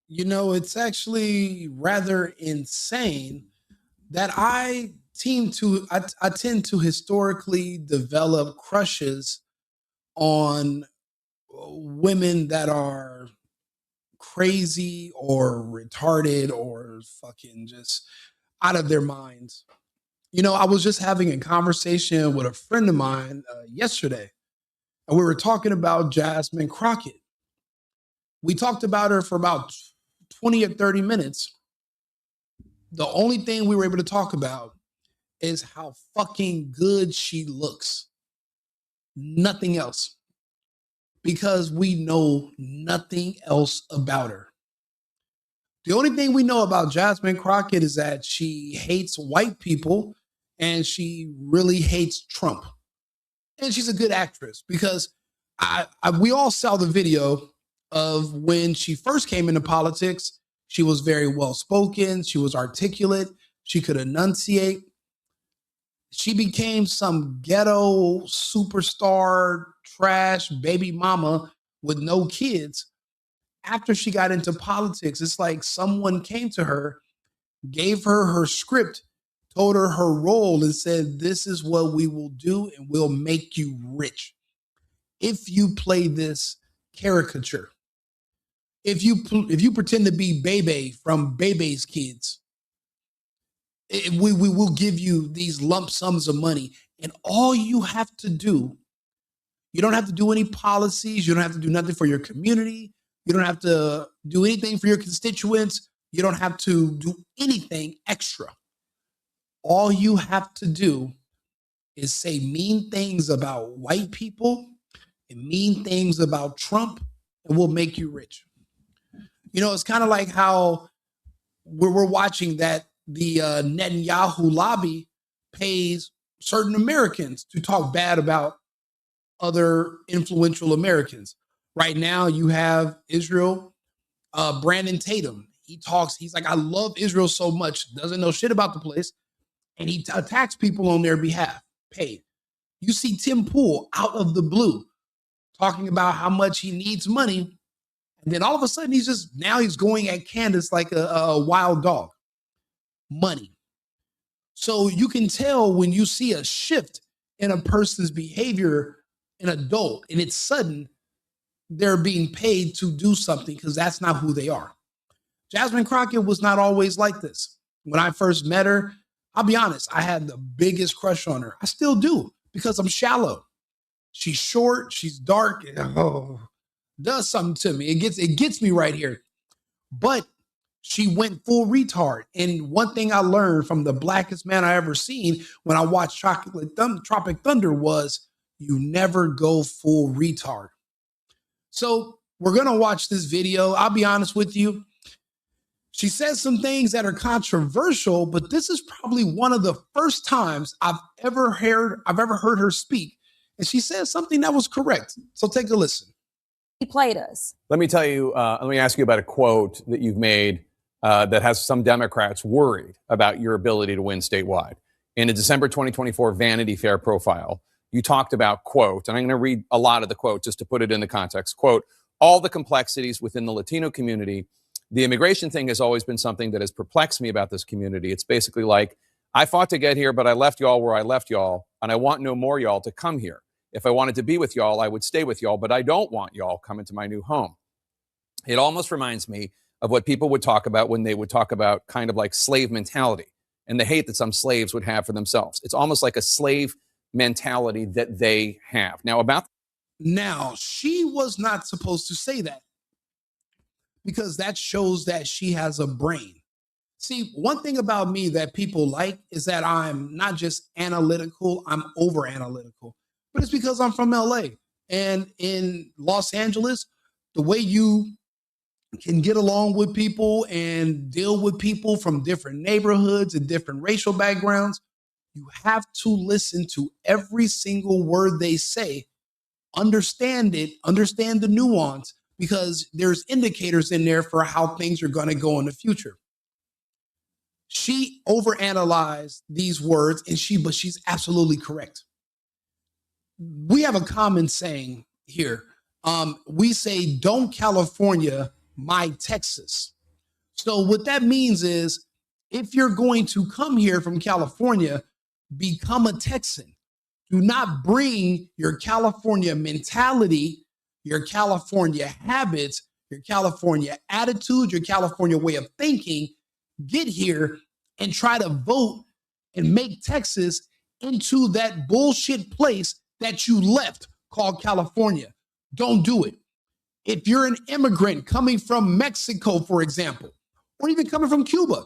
It's actually rather insane that I tend to historically develop crushes on women that are crazy or retarded or fucking just out of their minds. I was just having a conversation with a friend of mine yesterday, and we were talking about Jasmine Crockett. We talked about her for about 20 or 30 minutes. The only thing we were able to talk about is how fucking good she looks. Nothing else. Because we know nothing else about her. The only thing we know about Jasmine Crockett is that she hates white people and she really hates Trump. And she's a good actress because we all saw the video of when she first came into politics. She was very well spoken. She was articulate. She could enunciate. She became some ghetto superstar trash baby mama with no kids. After she got into politics, it's like someone came to her, gave her her script, told her her role, and said, "This is what we will do, and we'll make you rich if you play this caricature. If you pretend to be Bebe from Bebe's Kids, we will give you these lump sums of money, and all you have to do, you don't have to do any policies, you don't have to do nothing for your community, you don't have to do anything for your constituents, you don't have to do anything extra. All you have to do is say mean things about white people and mean things about Trump, and we'll make you rich." It's kind of like how we're watching that the Netanyahu lobby pays certain Americans to talk bad about other influential Americans. Right now, you have Israel, Brandon Tatum. He's like, "I love Israel so much," doesn't know shit about the place, and he attacks people on their behalf, paid. You see Tim Pool out of the blue talking about how much he needs money. And then all of a sudden, he's going at Candace like a wild dog. Money. So you can tell when you see a shift in a person's behavior, an adult, and it's sudden, they're being paid to do something because that's not who they are. Jasmine Crockett was not always like this. When I first met her, I'll be honest, I had the biggest crush on her. I still do because I'm shallow. She's short, she's dark, does something to me. It gets me right here. But she went full retard. And one thing I learned from the blackest man I ever seen when I watched Tropic Thunder was you never go full retard. So we're going to watch this video. I'll be honest with you. She says some things that are controversial, but this is probably one of the first times I've ever heard her speak. And she says something that was correct. So take a listen. He played us. Let me tell you, let me ask you about a quote that you've made that has some Democrats worried about your ability to win statewide. In a December 2024 Vanity Fair profile, you talked about, quote, and I'm going to read a lot of the quote just to put it in the context, quote, "All the complexities within the Latino community, the immigration thing has always been something that has perplexed me about this community. It's basically like, I fought to get here, but I left y'all where I left y'all, and I want no more y'all to come here. If I wanted to be with y'all, I would stay with y'all, but I don't want y'all coming to my new home." It almost reminds me of what people would talk about when they would talk about kind of like slave mentality and the hate that some slaves would have for themselves. It's almost like a slave mentality that they have. Now, she was not supposed to say that because that shows that she has a brain. See, one thing about me that people like is that I'm not just analytical, I'm over analytical. But it's because I'm from LA. And in Los Angeles, the way you can get along with people and deal with people from different neighborhoods and different racial backgrounds, you have to listen to every single word they say, understand it, understand the nuance, because there's indicators in there for how things are going to go in the future. She overanalyzed these words, but she's absolutely correct. We have a common saying here. We say, "Don't California my Texas." So what that means is if you're going to come here from California, become a Texan. Do not bring your California mentality, your California habits, your California attitude, your California way of thinking, get here and try to vote and make Texas into that bullshit place that you left called California. Don't do it. If you're an immigrant coming from Mexico, for example, or even coming from Cuba,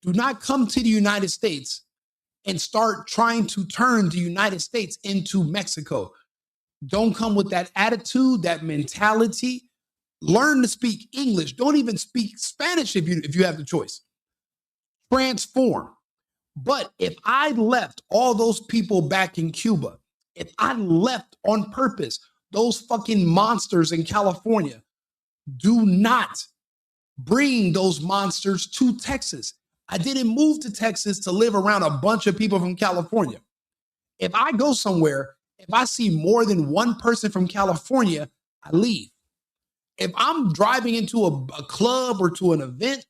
do not come to the United States and start trying to turn the United States into Mexico. Don't come with that attitude, that mentality. Learn to speak English. Don't even speak Spanish if you have the choice. Transform. But if I left all those people back in Cuba, if I left on purpose those fucking monsters in California, do not bring those monsters to Texas. I didn't move to Texas to live around a bunch of people from California. If I go somewhere, if I see more than one person from California, I leave. If I'm driving into a club or to an event,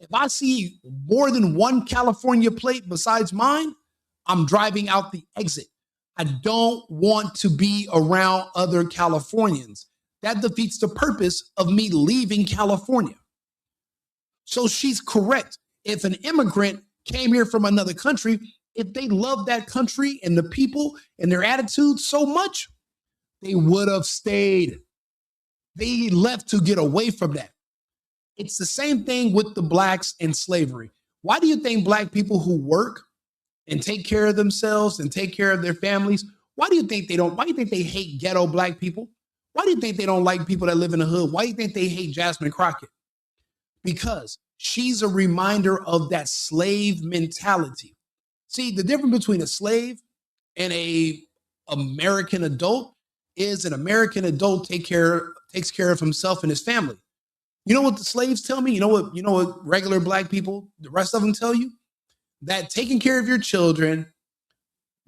if I see more than one California plate besides mine, I'm driving out the exit. I don't want to be around other Californians. That defeats the purpose of me leaving California. So she's correct. If an immigrant came here from another country, if they love that country and the people and their attitude so much, they would have stayed. They left to get away from that. It's the same thing with the blacks and slavery. Why do you think black people who work and take care of themselves and take care of their families, why do you think they hate ghetto black people? Why do you think they don't like people that live in the hood? Why do you think they hate Jasmine Crockett? Because she's a reminder of that slave mentality. See, the difference between a slave and a American adult is an American adult takes care of himself and his family. You know what the slaves tell me? You know what regular black people, the rest of them tell you? That taking care of your children,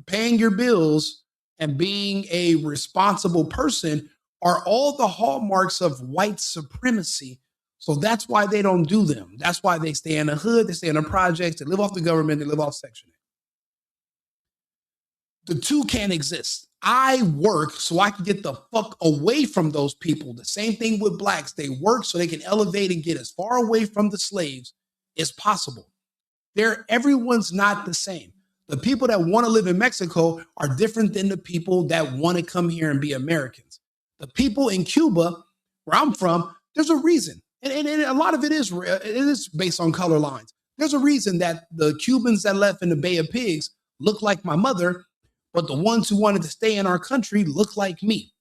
paying your bills, and being a responsible person are all the hallmarks of white supremacy. So that's why they don't do them. That's why they stay in the hood, they stay in the projects, they live off the government, they live off Section 8. The two can't exist. I work so I can get the fuck away from those people. The same thing with blacks. They work so they can elevate and get as far away from the slaves as possible. Everyone's not the same. The people that want to live in Mexico are different than the people that want to come here and be Americans. The people in Cuba, where I'm from, there's a reason. And a lot of it is based on color lines. There's a reason that the Cubans that left in the Bay of Pigs look like my mother, but the ones who wanted to stay in our country look like me.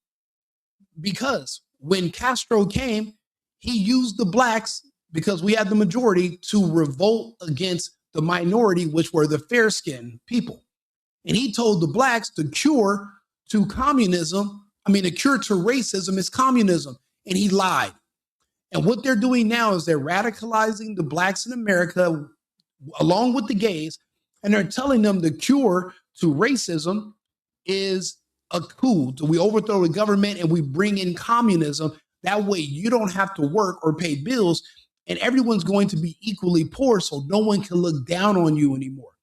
Because when Castro came, he used the blacks, because we had the majority, to revolt against the minority, which were the fair-skinned people. And he told the blacks the cure to racism is communism. And he lied. And what they're doing now is they're radicalizing the blacks in America along with the gays, and they're telling them the cure to racism is a coup. We overthrow the government and we bring in communism. That way you don't have to work or pay bills, and everyone's going to be equally poor, so no one can look down on you anymore.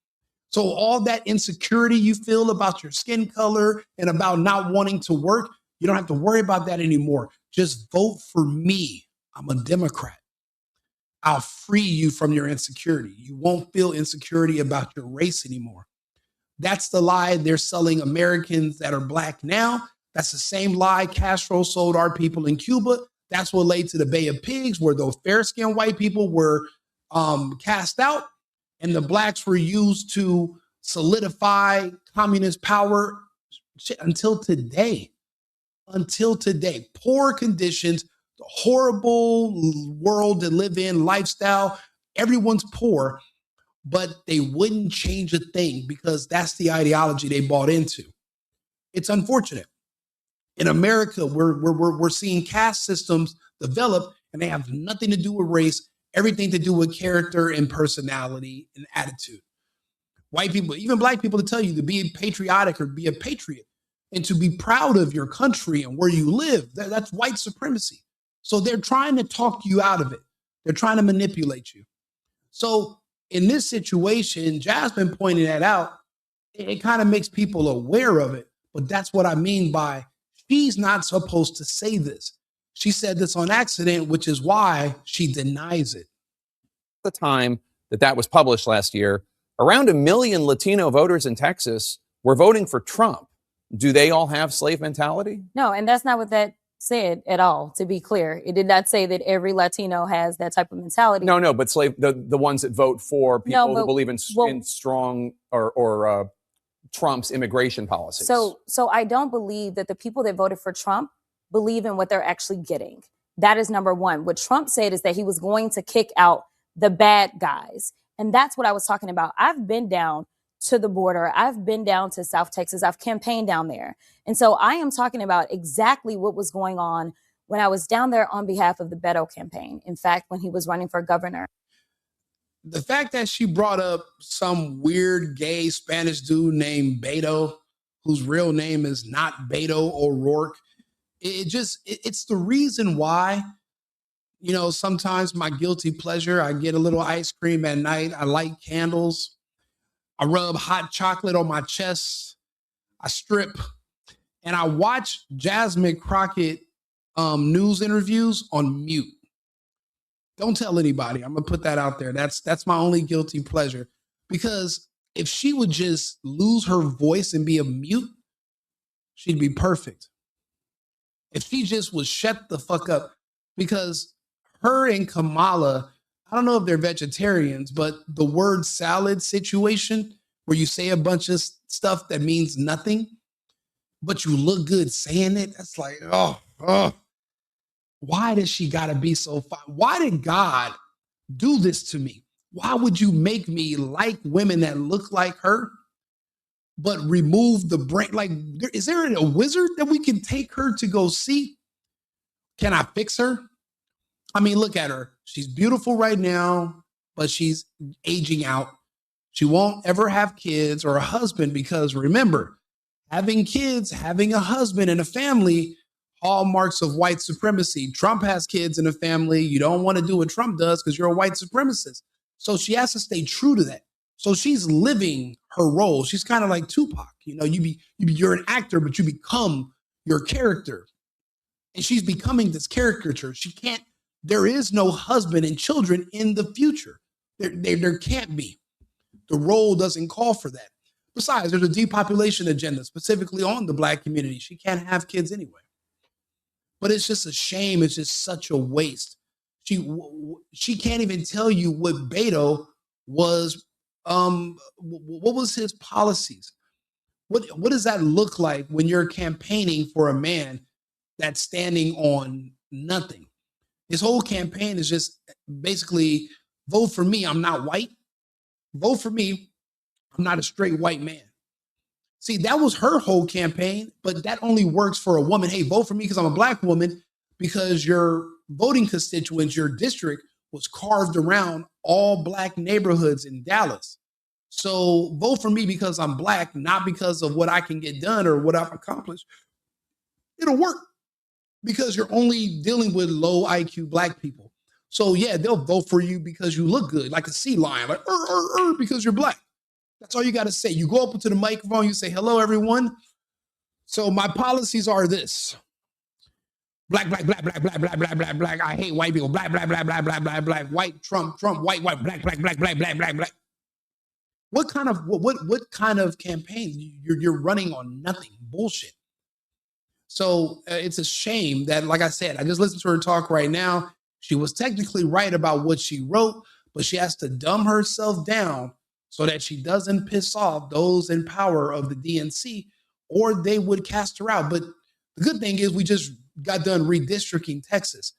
So all that insecurity you feel about your skin color and about not wanting to work, you don't have to worry about that anymore. Just vote for me. I'm a Democrat. I'll free you from your insecurity. You won't feel insecurity about your race anymore. That's the lie they're selling Americans that are black now. That's the same lie Castro sold our people in Cuba. That's what led to the Bay of Pigs, where those fair-skinned white people were cast out, and the blacks were used to solidify communist power until today. Until today. Poor conditions, the horrible world to live in, lifestyle. Everyone's poor, but they wouldn't change a thing because that's the ideology they bought into. It's unfortunate. In America, we're seeing caste systems develop, and they have nothing to do with race, everything to do with character and personality and attitude. White people, even black people, to tell you to be patriotic or be a patriot and to be proud of your country and where you live. That's white supremacy. So they're trying to talk you out of it. They're trying to manipulate you. So in this situation, Jasmine pointed that out. It kind of makes people aware of it. But that's what I mean by she's not supposed to say this. She said this on accident, which is why she denies it. The time that was published last year, around 1 million Latino voters in Texas were voting for Trump. Do they all have slave mentality? No, and that's not what that said at all, to be clear. It did not say that every Latino has that type of mentality. No, but the ones that vote for people who believe in strong or Trump's immigration policies. So I don't believe that the people that voted for Trump believe in what they're actually getting. That is number one. What Trump said is that he was going to kick out the bad guys. And that's what I was talking about. I've been down to the border. I've been down to South Texas. I've campaigned down there. And so I am talking about exactly what was going on when I was down there on behalf of the Ghetto campaign. In fact, when he was running for governor. The fact that she brought up some weird gay Spanish dude named Beto, whose real name is not Beto O'Rourke, it's the reason why, sometimes my guilty pleasure, I get a little ice cream at night. I light candles. I rub hot chocolate on my chest. I strip. And I watch Jasmine Crockett news interviews on mute. Don't tell anybody. I'm going to put that out there. That's my only guilty pleasure. Because if she would just lose her voice and be a mute, she'd be perfect. If she just would shut the fuck up. Because her and Kamala, I don't know if they're vegetarians, but the word salad situation where you say a bunch of stuff that means nothing, but you look good saying it, that's like, why does she got to be so fine? Why did God do this to me? Why would you make me like women that look like her, but remove the brain? Like, is there a wizard that we can take her to go see? Can I fix her? I mean, look at her. She's beautiful right now, but she's aging out. She won't ever have kids or a husband because remember, having kids, having a husband and a family, hallmarks of white supremacy. Trump has kids and a family. You don't want to do what Trump does because you're a white supremacist. So she has to stay true to that. So she's living her role. She's kind of like Tupac. You're an actor, but you become your character. And she's becoming this caricature. There is no husband and children in the future. There can't be. The role doesn't call for that. Besides, there's a depopulation agenda specifically on the Black community. She can't have kids anyway. But it's just a shame. It's just such a waste. She can't even tell you what Beto was. What was his policies? What does that look like when you're campaigning for a man that's standing on nothing? His whole campaign is just basically vote for me. I'm not white. Vote for me. I'm not a straight white man. See, that was her whole campaign, but that only works for a woman. Hey, vote for me because I'm a Black woman, because your voting constituents, your district was carved around all Black neighborhoods in Dallas. So vote for me because I'm Black, not because of what I can get done or what I've accomplished. It'll work because you're only dealing with low IQ Black people. So yeah, they'll vote for you because you look good, like a sea lion, like because you're Black. That's all you got to say. You go up to the microphone, you say, hello, everyone. So my policies are this. Black, black, black, black, black, black, black, black, black. I hate white people. Black, black, black, black, black, black, black. White, Trump, white, white, black, black, black, black, black, black, black. What kind of campaign? You're running on nothing. Bullshit. So it's a shame that, like I said, I just listened to her talk right now. She was technically right about what she wrote, but she has to dumb herself down so that she doesn't piss off those in power of the DNC, or they would cast her out. But the good thing is we just got done redistricting Texas.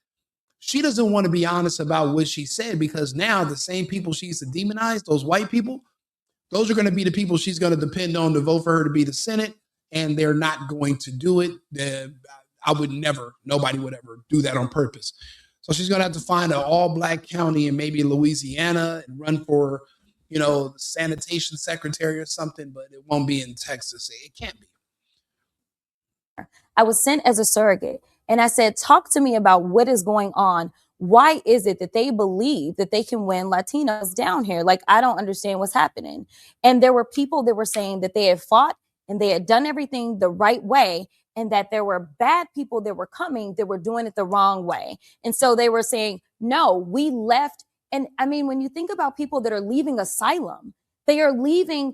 She doesn't want to be honest about what she said because now the same people she used to demonize, those white people, those are going to be the people she's going to depend on to vote for her to be the Senate, and they're not going to do it. Nobody would ever do that on purpose. So she's going to have to find an all-Black county in maybe Louisiana and run for the sanitation secretary or something, but it won't be in Texas. It can't be. I was sent as a surrogate, and I said, talk to me about what is going on why is it that they believe that they can win Latinos down here? Like, I don't understand what's happening. And there were people that were saying that they had fought and they had done everything the right way, and that there were bad people that were coming that were doing it the wrong way. And so they were saying, no, we left. And I mean, when you think about people that are leaving asylum, they are leaving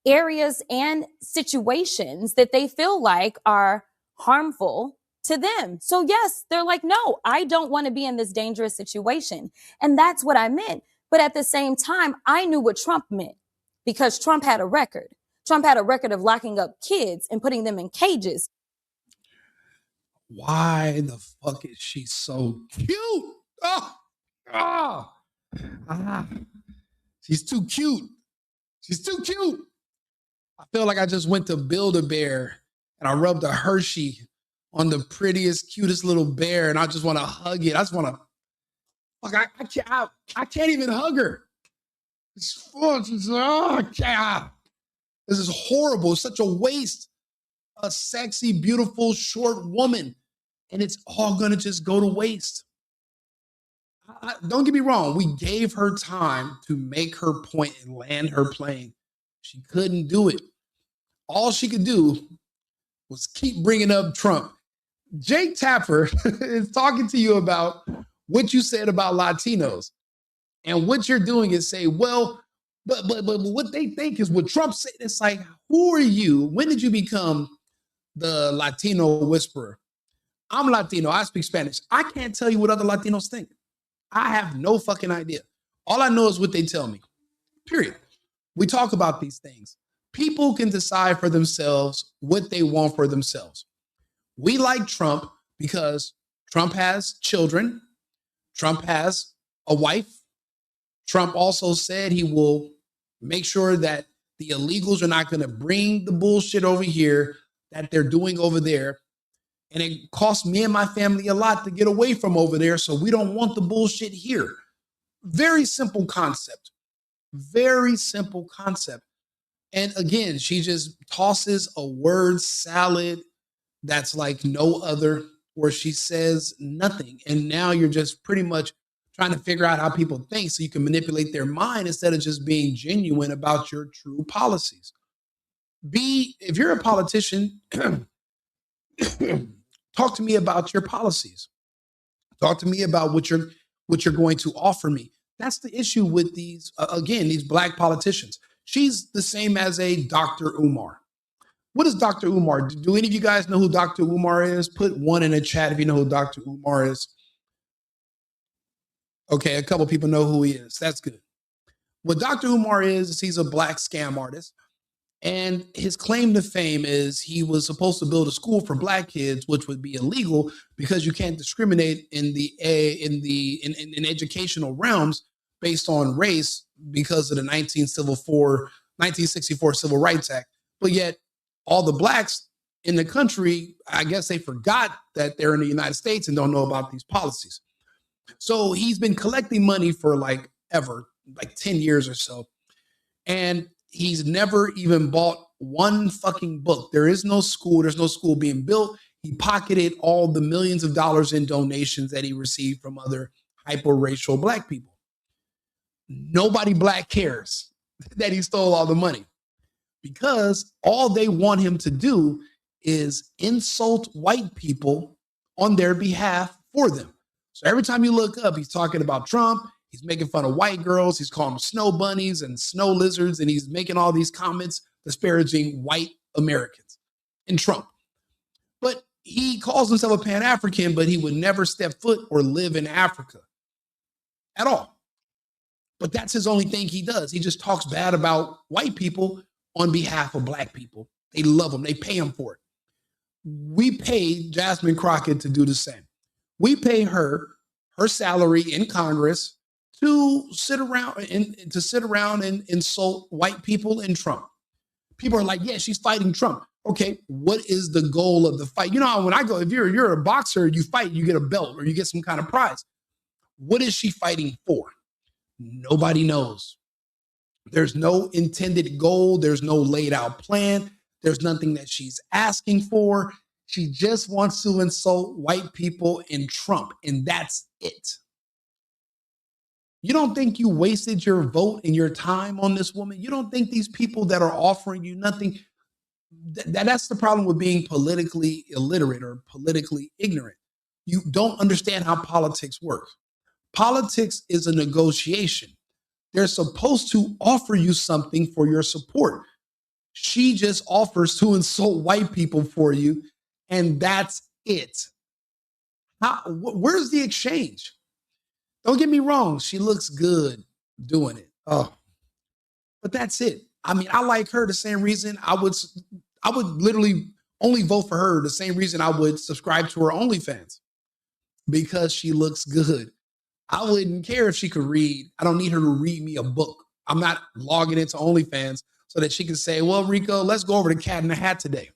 areas and situations that they feel like are harmful to them. So yes, they're like, no, I don't want to be in this dangerous situation. And that's what I meant. But at the same time, I knew what Trump meant, because Trump had a record. Trump had a record of locking up kids and putting them in cages. Why the fuck is she so cute? Oh, she's too cute. She's too cute. I feel like I just went to Build-A-Bear and I rubbed a Hershey on the prettiest, cutest little bear, and I just want to hug it. I just want to, like, I can't even hug her. This is horrible. It's such a waste. A sexy, beautiful, short woman, and it's all gonna just go to waste. Don't get me wrong. We gave her time to make her point and land her plane. She couldn't do it. All she could do was keep bringing up Trump. Jake Tapper is talking to you about what you said about Latinos, and what you're doing is say, well, but what they think is what Trump said. It's like, who are you? When did you become the Latino whisperer? I'm Latino. I speak Spanish. I can't tell you what other Latinos think. I have no fucking idea. All I know is what they tell me. Period. We talk about these things. People can decide for themselves what they want for themselves. We like Trump because Trump has children. Trump has a wife. Trump also said he will make sure that the illegals are not going to bring the bullshit over here that they're doing over there. And it cost me and my family a lot to get away from over there. So we don't want the bullshit here. Very simple concept. Very simple concept. And again, she just tosses a word salad that's like no other, where she says nothing. And now you're just pretty much trying to figure out how people think so you can manipulate their mind instead of just being genuine about your true policies. If you're a politician, talk to me about your policies. Talk to me about what you're going to offer me. That's the issue with these, again, these black politicians. She's the same as a Dr. Umar. What is Dr. Umar? Do any of you guys know who Dr. Umar is? Put one in the chat if you know who Dr. Umar is. Okay, a couple people know who he is. That's good. What Dr. Umar is he's a black scam artist. And his claim to fame is he was supposed to build a school for black kids, which would be illegal because you can't discriminate in educational realms based on race because of the 1964 Civil Rights Act. But yet all the blacks in the country, I guess they forgot that they're in the United States and don't know about these policies. So he's been collecting money for like 10 years or so. And he's never even bought one fucking book. There is no school. There's no school being built. He pocketed all the millions of dollars in donations that he received from other hyper-racial black people. Nobody black cares that he stole all the money because all they want him to do is insult white people on their behalf for them. So every time you look up, he's talking about Trump. He's making fun of white girls. He's calling them snow bunnies and snow lizards. And he's making all these comments disparaging white Americans and Trump. But he calls himself a Pan-African, but he would never step foot or live in Africa at all. But that's his only thing he does. He just talks bad about white people on behalf of black people. They love him. They pay him for it. We pay Jasmine Crockett to do the same. We pay her salary in Congress to sit around and insult white people and Trump. People are like, yeah, she's fighting Trump. Okay, what is the goal of the fight? You know, when I go, if you're a boxer, you fight, you get a belt or you get some kind of prize. What is she fighting for? Nobody knows. There's no intended goal. There's no laid out plan. There's nothing that she's asking for. She just wants to insult white people and Trump, and that's it. You don't think you wasted your vote and your time on this woman? You don't think these people that are offering you nothing, that's the problem with being politically illiterate or politically ignorant. You don't understand how politics work. Politics is a negotiation. They're supposed to offer you something for your support. She just offers to insult white people for you, and that's it. Where's the exchange? Don't get me wrong, she looks good doing it. Oh, but that's it. I mean, I like her the same reason I would literally only vote for her the same reason I would subscribe to her OnlyFans, because she looks good. I wouldn't care if she could read. I don't need her to read me a book. I'm not logging into OnlyFans so that she can say, well, Rico, let's go over to Cat in the Hat today.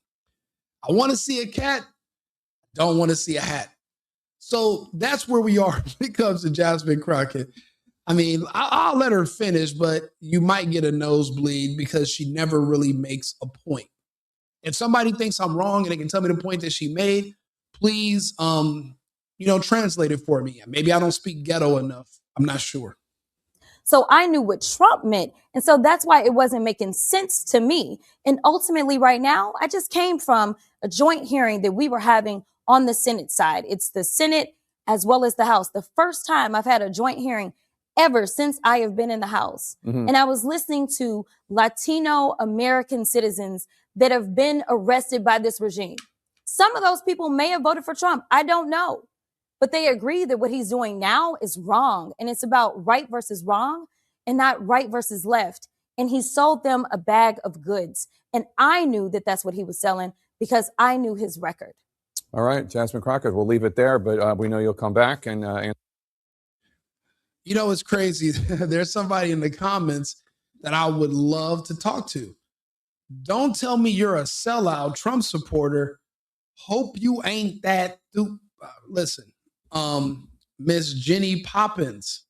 I want to see a cat. Don't want to see a hat. So that's where we are when it comes to Jasmine Crockett. I mean, I'll let her finish, but you might get a nosebleed because she never really makes a point. If somebody thinks I'm wrong and they can tell me the point that she made, please, translate it for me. Maybe I don't speak ghetto enough. I'm not sure. So I knew what Trump meant. And so that's why it wasn't making sense to me. And ultimately right now, I just came from a joint hearing that we were having on the Senate side. It's the Senate as well as the House. The first time I've had a joint hearing ever since I have been in the House. Mm-hmm. And I was listening to Latino American citizens that have been arrested by this regime. Some of those people may have voted for Trump. I don't know. But they agree that what he's doing now is wrong. And it's about right versus wrong and not right versus left. And he sold them a bag of goods. And I knew that that's what he was selling because I knew his record. All right, Jasmine Crockett, we'll leave it there, but we know you'll come back and You know, it's crazy. There's somebody in the comments that I would love to talk to. Don't tell me you're a sellout Trump supporter. Hope you ain't that. Listen, Miss Jenny Poppins,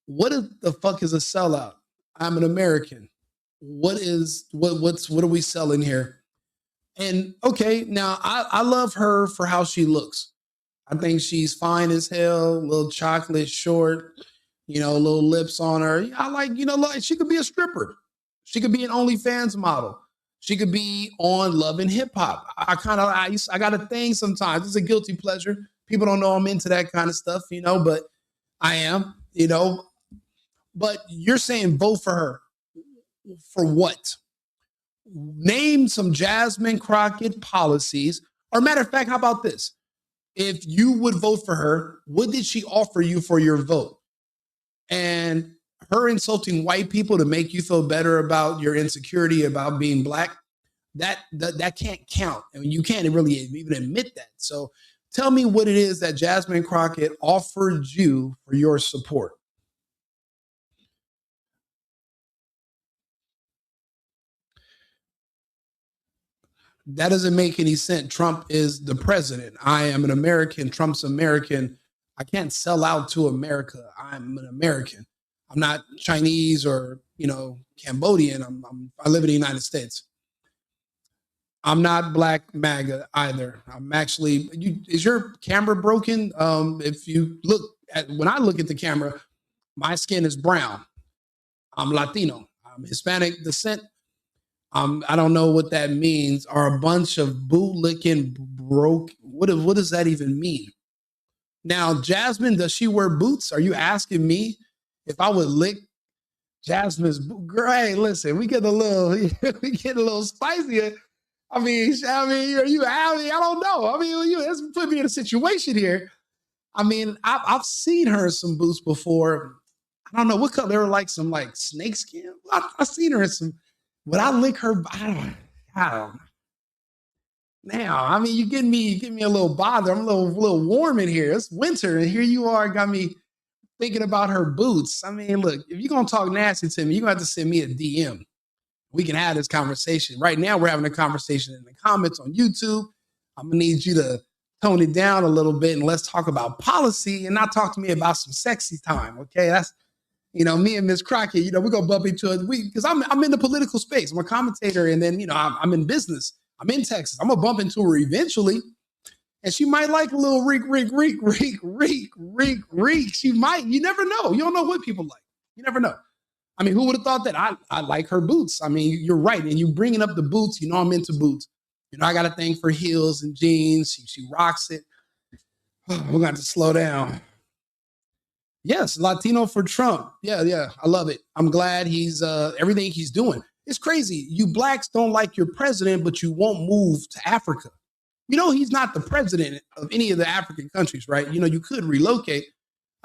what the fuck is a sellout? I'm an American. What are we selling here? And okay, now I love her for how she looks. I think she's fine as hell, little chocolate short, little lips on her. I like, she could be a stripper. She could be an OnlyFans model. She could be on Love and Hip Hop. I got a thing sometimes. It's a guilty pleasure. People don't know I'm into that kind of stuff, but I am, But you're saying vote for her. For what? Name some Jasmine Crockett policies. Or matter of fact, how about this? If you would vote for her, what did she offer you for your vote? And her insulting white people to make you feel better about your insecurity about being black, that can't count. I mean, you can't really even admit that. So tell me what it is that Jasmine Crockett offered you for your support. That doesn't make any sense. Trump is the president. I am an American. Trump's American. I can't sell out to America. I'm an American. I'm not Chinese or, Cambodian. I live in the United States. I'm not Black MAGA either. I'm actually, is your camera broken? If you when I look at the camera, my skin is brown. I'm Latino. I'm Hispanic descent. I don't know what that means. Are a bunch of bootlicking broke? What does that even mean? Now, Jasmine, does she wear boots? Are you asking me if I would lick Jasmine's boot? Hey, listen, we get a little spicy. I mean, are you happy? I don't know. I mean, you put me in a situation here. I mean, I've seen her in some boots before. I don't know what color. They were like some snakeskin. I've seen her in some. Would I lick her? I don't know. Now, I mean, you get me a little bother. I'm a little warm in here. It's winter, and here you are, got me thinking about her boots. I mean, look, if you're gonna talk nasty to me, you're gonna have to send me a DM. We can have this conversation. Right now, we're having a conversation in the comments on YouTube. I'm gonna need you to tone it down a little bit and let's talk about policy and not talk to me about some sexy time. Okay, that's. Me and Miss Crockett, we're going to bump into it. Because I'm in the political space. I'm a commentator. And then, I'm in business. I'm in Texas. I'm going to bump into her eventually. And she might like a little reek. She might. You never know. You don't know what people like. You never know. I mean, who would have thought that? I like her boots. I mean, you're right. And you bringing up the boots, you know I'm into boots. You know, I got a thing for heels and jeans. She rocks it. We're going to have to slow down. Yes, Latino for Trump. Yeah. I love it. I'm glad he's everything he's doing. It's crazy. You blacks don't like your president, but you won't move to Africa. You know, he's not the president of any of the African countries, right? You know, you could relocate.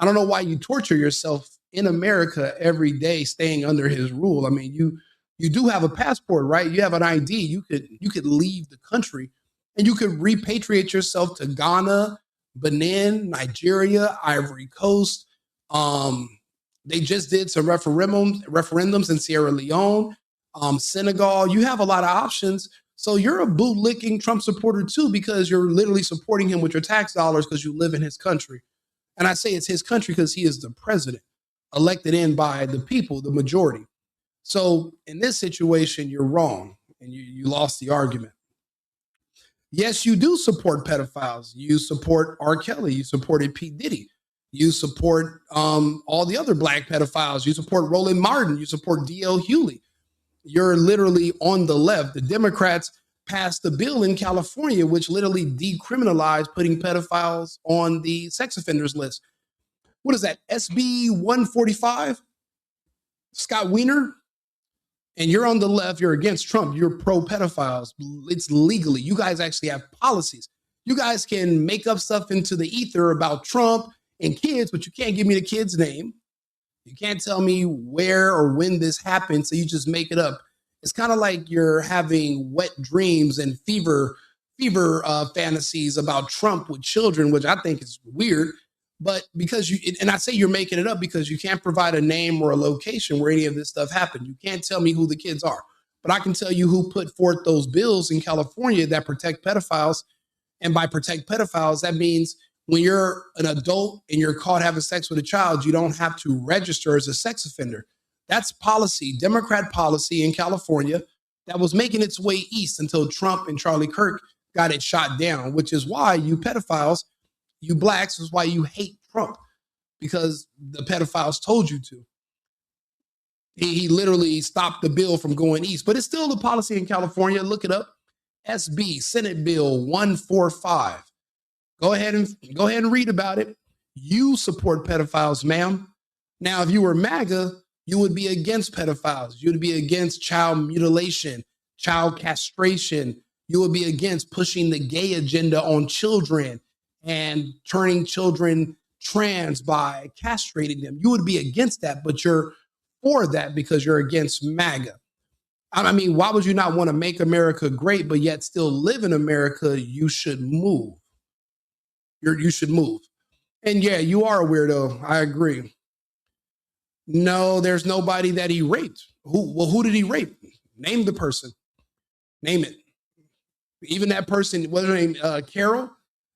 I don't know why you torture yourself in America every day staying under his rule. I mean, you do have a passport, right? You have an ID. You could leave the country and you could repatriate yourself to Ghana, Benin, Nigeria, Ivory Coast. They just did some referendums in Sierra Leone, Senegal. You have a lot of options. So you're a bootlicking Trump supporter too, because you're literally supporting him with your tax dollars because you live in his country. And I say it's his country because he is the president, elected in by the people, the majority. So in this situation, you're wrong and you lost the argument. Yes, you do support pedophiles. You support R. Kelly. You supported P. Diddy. You support all the other black pedophiles. You support Roland Martin. You support D.L. Hewley. You're literally on the left. The Democrats passed a bill in California which literally decriminalized putting pedophiles on the sex offenders list. What is that? SB 145? Scott Wiener? And you're on the left. You're against Trump. You're pro pedophiles. It's legally. You guys actually have policies. You guys can make up stuff into the ether about Trump and kids, but you can't give me the kid's name. You can't tell me where or when this happened, so you just make it up. It's kind of like you're having wet dreams and fever fantasies about Trump with children, which I think is weird. But because and I say you're making it up because you can't provide a name or a location where any of this stuff happened. You can't tell me who the kids are, but I can tell you who put forth those bills in California that protect pedophiles. And by protect pedophiles, that means when you're an adult and you're caught having sex with a child, you don't have to register as a sex offender. That's policy, Democrat policy in California that was making its way east until Trump and Charlie Kirk got it shot down, which is why you pedophiles, you blacks, is why you hate Trump, because the pedophiles told you to. He literally stopped the bill from going east, but it's still the policy in California. Look it up. SB Senate Bill 145. Go ahead and read about it. You support pedophiles, ma'am. Now, if you were MAGA, you would be against pedophiles. You would be against child mutilation, child castration. You would be against pushing the gay agenda on children and turning children trans by castrating them. You would be against that, but you're for that because you're against MAGA. I mean, why would you not want to make America great, but yet still live in America? You should move. You should move. And yeah, you are a weirdo. I agree. No, there's nobody that he raped. Who did he rape? Name the person. Name it. Even that person, what's her name? Carol?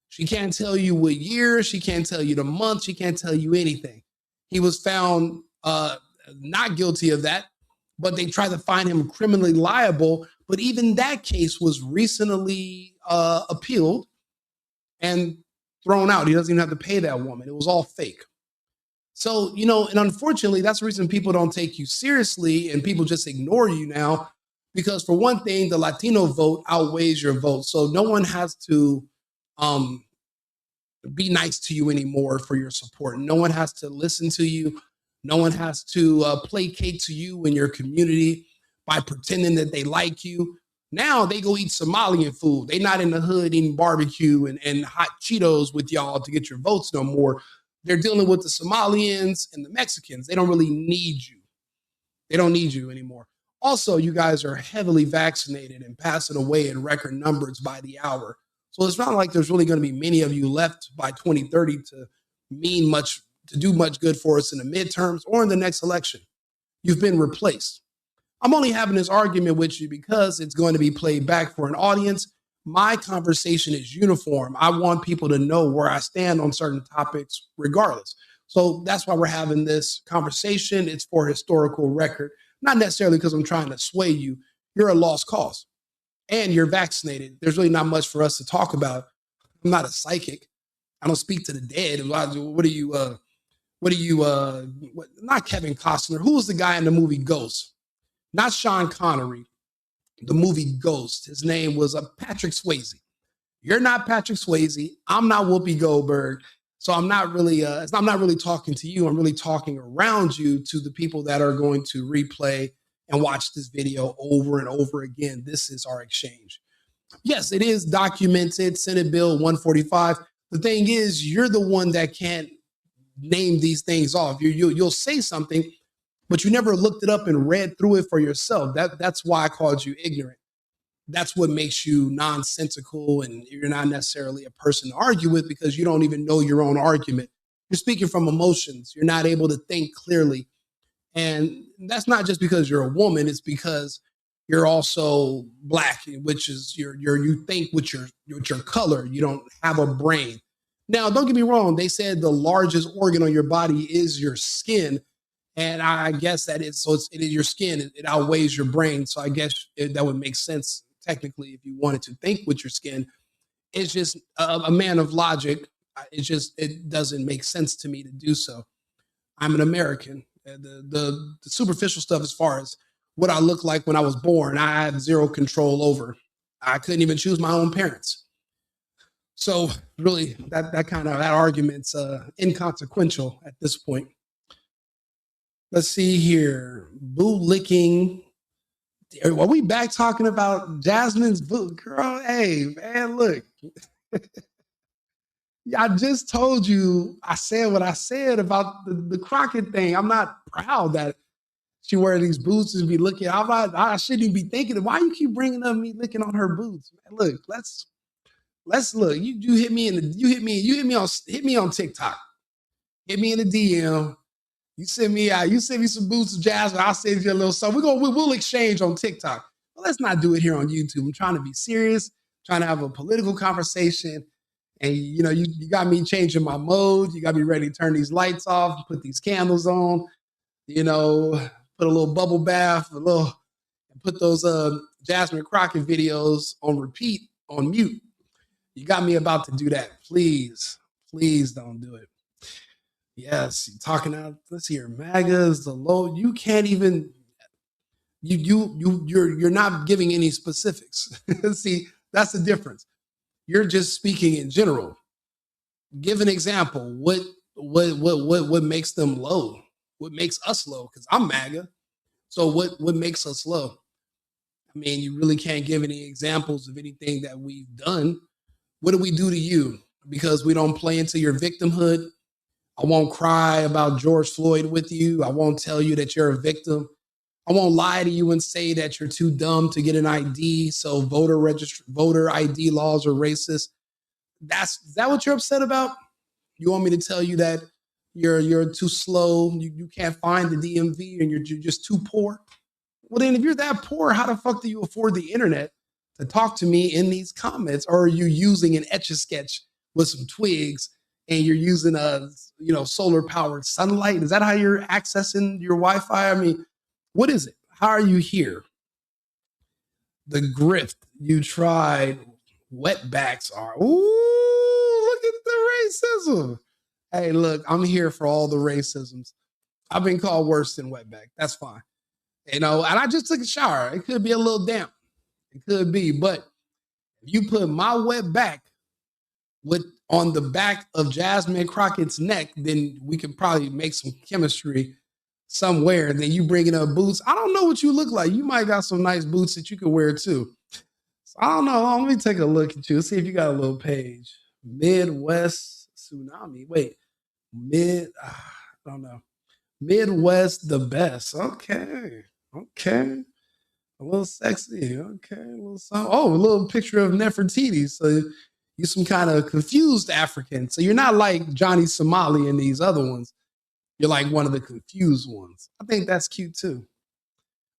She can't tell you what year. She can't tell you the month. She can't tell you anything. He was found not guilty of that, but they tried to find him criminally liable. But even that case was recently appealed and thrown out. He doesn't even have to pay that woman. It was all fake. So, and unfortunately, that's the reason people don't take you seriously and people just ignore you now, because for one thing, the Latino vote outweighs your vote. So no one has to be nice to you anymore for your support. No one has to listen to you. No one has to placate to you in your community by pretending that they like you. Now they go eat Somalian food. They're not in the hood eating barbecue and hot Cheetos with y'all to get your votes no more. They're dealing with the Somalians and the Mexicans. They don't really need you. They don't need you anymore. Also, you guys are heavily vaccinated and passing away in record numbers by the hour. So it's not like there's really going to be many of you left by 2030 to do much good for us in the midterms or in the next election. You've been replaced. I'm only having this argument with you because it's going to be played back for an audience. My conversation is uniform. I want people to know where I stand on certain topics regardless. So that's why we're having this conversation. It's for historical record, not necessarily because I'm trying to sway you. You're a lost cause and you're vaccinated. There's really not much for us to talk about I'm not a psychic. I don't speak to the dead. What are you, not Kevin Costner. Who was the guy in the movie Ghost? Not Sean Connery. The movie Ghost. His name was Patrick Swayze. You're not Patrick Swayze. I'm not Whoopi Goldberg. So I'm not really talking to you. I'm really talking around you to the people that are going to replay and watch this video over and over again. This is our exchange. Yes, it is documented, Senate Bill 145. The thing is, you're the one that can't name these things off. You'll say something, but you never looked it up and read through it for yourself. That's why I called you ignorant. That's what makes you nonsensical, and you're not necessarily a person to argue with because you don't even know your own argument. You're speaking from emotions. You're not able to think clearly. And that's not just because you're a woman, it's because you're also black, which is you think with your color. You don't have a brain. Now, don't get me wrong. They said the largest organ on your body is your skin. And I guess that is, so it is your skin. It outweighs your brain. So I guess that would make sense technically if you wanted to think with your skin. It's just a man of logic. It doesn't make sense to me to do so. I'm an American. The superficial stuff as far as what I look like when I was born, I have zero control over. I couldn't even choose my own parents. So really, that argument's inconsequential at this point. Let's see here. Boot licking. Are we back talking about Jasmine's boot? Girl, hey, man, look. I just told you, I said what I said about the Crockett thing. I'm not proud that she wear these boots and be looking. I shouldn't even be thinking, why you keep bringing up me licking on her boots? Man, look, let's look. You hit me on TikTok. Hit me in the DM. You send me some boots of Jasmine. I'll send you a little something. We'll exchange on TikTok. But let's not do it here on YouTube. I'm trying to be serious, trying to have a political conversation. And you got me changing my mode. You got me ready to turn these lights off, put these candles on, put a little bubble bath, and put those Jasmine Crockett videos on repeat, on mute. You got me about to do that. Please don't do it. Yes, you're talking out. Let's hear MAGA's the low. You can't even. You're not giving any specifics. See, that's the difference. You're just speaking in general. Give an example. What makes them low? What makes us low? Because I'm MAGA. So what makes us low? I mean, you really can't give any examples of anything that we've done. What do we do to you? Because we don't play into your victimhood. I won't cry about George Floyd with you. I won't tell you that you're a victim. I won't lie to you and say that you're too dumb to get an ID. So voter ID laws are racist. Is that what you're upset about? You want me to tell you that you're too slow, you can't find the DMV, and you're just too poor? Well, then if you're that poor, how the fuck do you afford the internet to talk to me in these comments? Or are you using an Etch-a-Sketch with some twigs and you're using solar powered sunlight? Is that how you're accessing your Wi-Fi? I mean, what is it? How are you here? The grift you tried. Wetbacks are. Ooh, look at the racism. Hey, look, I'm here for all the racisms. I've been called worse than wetback. That's fine. And I just took a shower. It could be a little damp. It could be. But if you put my wet back on the back of Jasmine Crockett's neck, then we could probably make some chemistry somewhere. And then you bringing up boots. I don't know what you look like. You might got some nice boots that you could wear too. So I don't know. Let me take a look at you. See if you got a little page. Midwest Tsunami. Wait. I don't know. Midwest the best. Okay. A little sexy. Okay. A little something. Oh, a little picture of Nefertiti. So you're some kind of confused African. So you're not like Johnny Somali and these other ones. You're like one of the confused ones. I think that's cute too.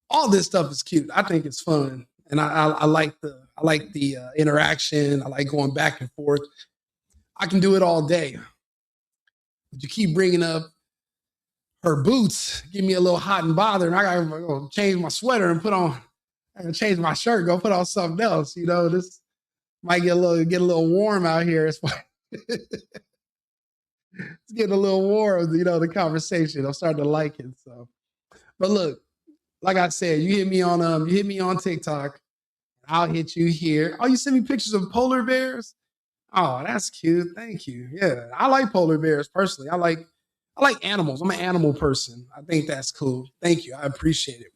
All this stuff is cute. I think it's fun. And I like the interaction. I like going back and forth. I can do it all day. But you keep bringing up her boots, give me a little hot and bothered, and I gotta go change my sweater and change my shirt, go put on something else. Might get a little warm out here. It's getting a little warm, you know, the conversation. I'm starting to like it. So, but look, like I said, you hit me on TikTok. I'll hit you here. Oh, you send me pictures of polar bears? Oh, that's cute. Thank you. Yeah, I like polar bears personally. I like animals. I'm an animal person. I think that's cool. Thank you. I appreciate it.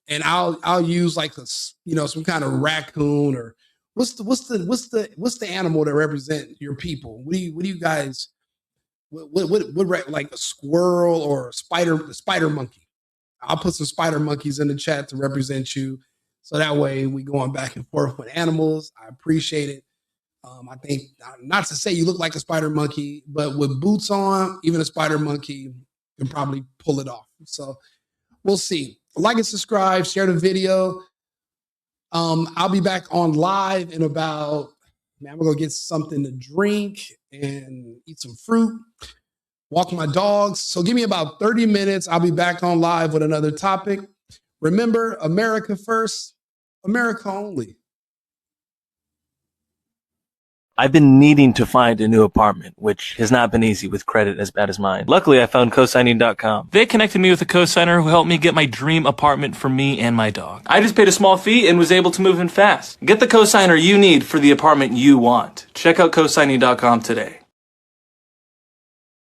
And I'll use like some kind of raccoon or what's the animal that represent your people? What do you guys what like a squirrel or a spider monkey? I'll put some spider monkeys in the chat to represent you. So that way we going back and forth with animals. I appreciate it. I think not to say you look like a spider monkey, but with boots on, even a spider monkey can probably pull it off. So we'll see. Like and subscribe, share the video. I'll be back on live in about, I'm gonna go get something to drink and eat some fruit, walk my dogs. So give me about 30 minutes. I'll be back on live with another topic. Remember, America first, America only. I've been needing to find a new apartment, which has not been easy with credit as bad as mine. Luckily, I found cosigning.com. They connected me with a cosigner who helped me get my dream apartment for me and my dog. I just paid a small fee and was able to move in fast. Get the cosigner you need for the apartment you want. Check out cosigning.com today.